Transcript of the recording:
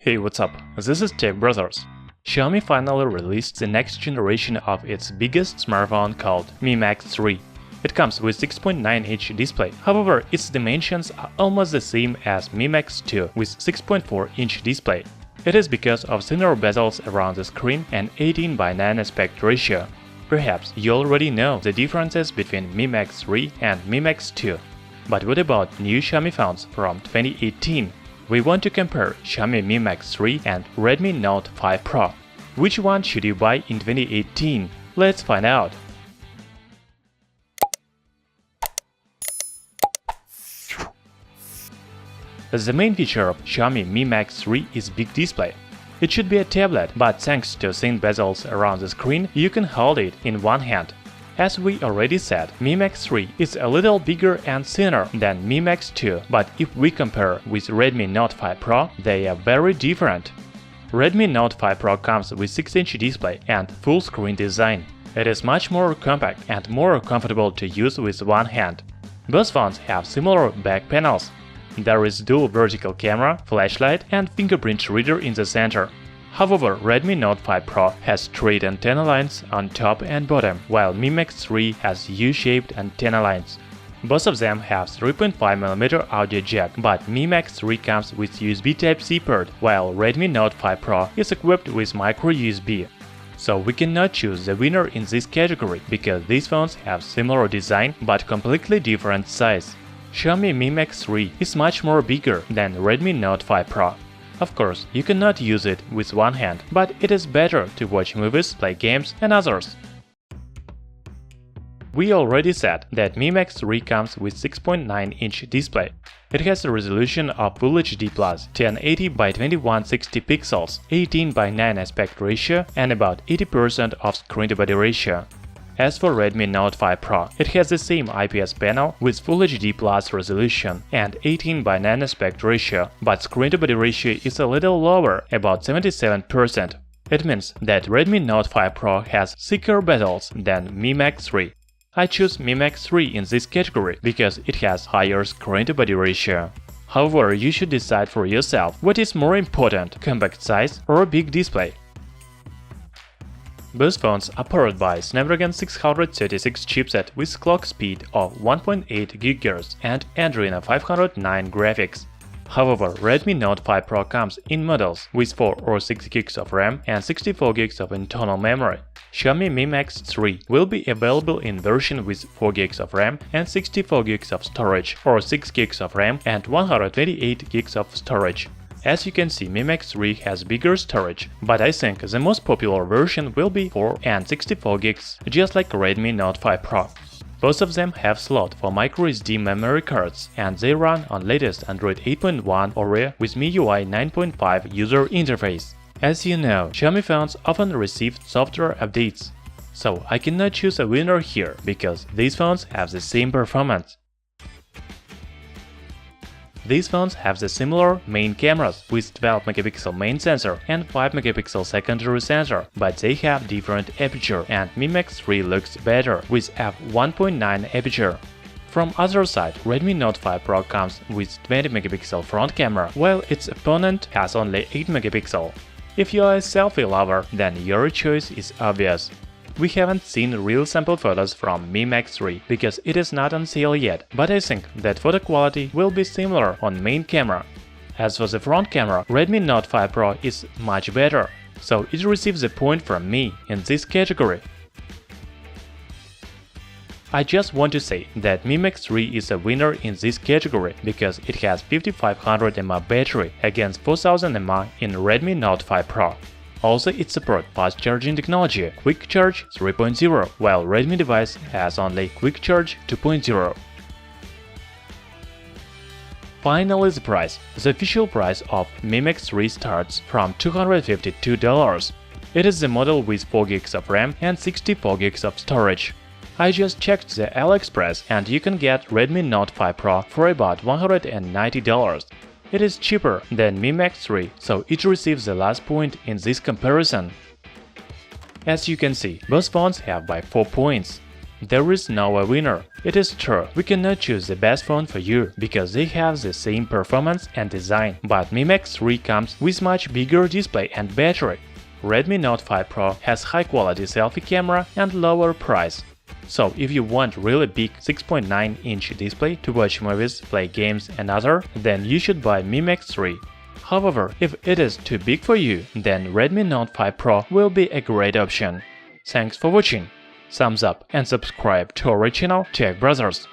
Hey, what's up? This is Tech Brothers. Xiaomi finally released the next generation of its biggest smartphone called Mi Max 3. It comes with 6.9-inch display, however, its dimensions are almost the same as Mi Max 2 with 6.4-inch display. It is because of thinner bezels around the screen and 18:9 aspect ratio. Perhaps you already know the differences between Mi Max 3 and Mi Max 2. But what about new Xiaomi phones from 2018? We want to compare Xiaomi Mi Max 3 and Redmi Note 5 Pro. Which one should you buy in 2018? Let's find out. The main feature of Xiaomi Mi Max 3 is big display. It should be a tablet, but thanks to thin bezels around the screen, you can hold it in one hand. As we already said, Mi Max 3 is a little bigger and thinner than Mi Max 2, but if we compare with Redmi Note 5 Pro, they are very different. Redmi Note 5 Pro comes with 6-inch display and full-screen design. It is much more compact and more comfortable to use with one hand. Both phones have similar back panels. There is dual vertical camera, flashlight and fingerprint reader in the center. However, Redmi Note 5 Pro has straight antenna lines on top and bottom, while Mi Max 3 has U-shaped antenna lines. Both of them have 3.5mm audio jack, but Mi Max 3 comes with USB Type-C port, while Redmi Note 5 Pro is equipped with micro USB. So we cannot choose the winner in this category, because these phones have similar design but completely different size. Xiaomi Mi Max 3 is much more bigger than Redmi Note 5 Pro. Of course, you cannot use it with one hand, but it is better to watch movies, play games and others. We already said that Mi Max 3 comes with 6.9-inch display. It has a resolution of Full HD+, 1080 by 2160 pixels, 18:9 aspect ratio and about 80% of screen-to-body ratio. As for Redmi Note 5 Pro, it has the same IPS panel with Full HD Plus resolution and 18:9 aspect ratio, but screen-to-body ratio is a little lower, about 77%. It means that Redmi Note 5 Pro has thicker bezels than Mi Max 3. I choose Mi Max 3 in this category because it has higher screen-to-body ratio. However, you should decide for yourself what is more important, compact size or big display. Both phones are powered by Snapdragon 636 chipset with clock speed of 1.8 GHz and Adreno 509 graphics. However, Redmi Note 5 Pro comes in models with 4 or 6 GB of RAM and 64 GB of internal memory. Xiaomi Mi Max 3 will be available in version with 4 GB of RAM and 64 GB of storage, or 6 GB of RAM and 128 GB of storage. As you can see, Mi Max 3 has bigger storage, but I think the most popular version will be 4 and 64 GB, just like Redmi Note 5 Pro. Both of them have slot for microSD memory cards, and they run on latest Android 8.1 Oreo with MIUI 9.5 user interface. As you know, Xiaomi phones often receive software updates. So I cannot choose a winner here, because these phones have the same performance. These phones have the similar main cameras with 12MP main sensor and 5MP secondary sensor, but they have different aperture, and Mi Max 3 looks better with f1.9 aperture. From other side, Redmi Note 5 Pro comes with 20MP front camera, while its opponent has only 8MP. If you are a selfie lover, then your choice is obvious. We haven't seen real sample photos from Mi Max 3 because it is not on sale yet, but I think that photo quality will be similar on main camera. As for the front camera, Redmi Note 5 Pro is much better, so it receives a point from me in this category. I just want to say that Mi Max 3 is a winner in this category because it has 5500 mAh battery against 4000 mAh in Redmi Note 5 Pro. Also, it supports fast charging technology, Quick Charge 3.0, while Redmi device has only Quick Charge 2.0. Finally, the price. The official price of Mi Max 3 starts from $252. It is the model with 4 GB of RAM and 64 GB of storage. I just checked the AliExpress and you can get Redmi Note 5 Pro for about $190. It is cheaper than Mi Max 3, so it receives the last point in this comparison. As you can see, both phones have by 4 points. There is no a winner. It is true, we cannot choose the best phone for you, because they have the same performance and design, but Mi Max 3 comes with much bigger display and battery. Redmi Note 5 Pro has high-quality selfie camera and lower price. So if you want really big 6.9-inch display to watch movies, play games and other, then you should buy Mi Max 3. However, if it is too big for you, then Redmi Note 5 Pro will be a great option. Thanks for watching. Thumbs up and subscribe to our channel Tech Brothers.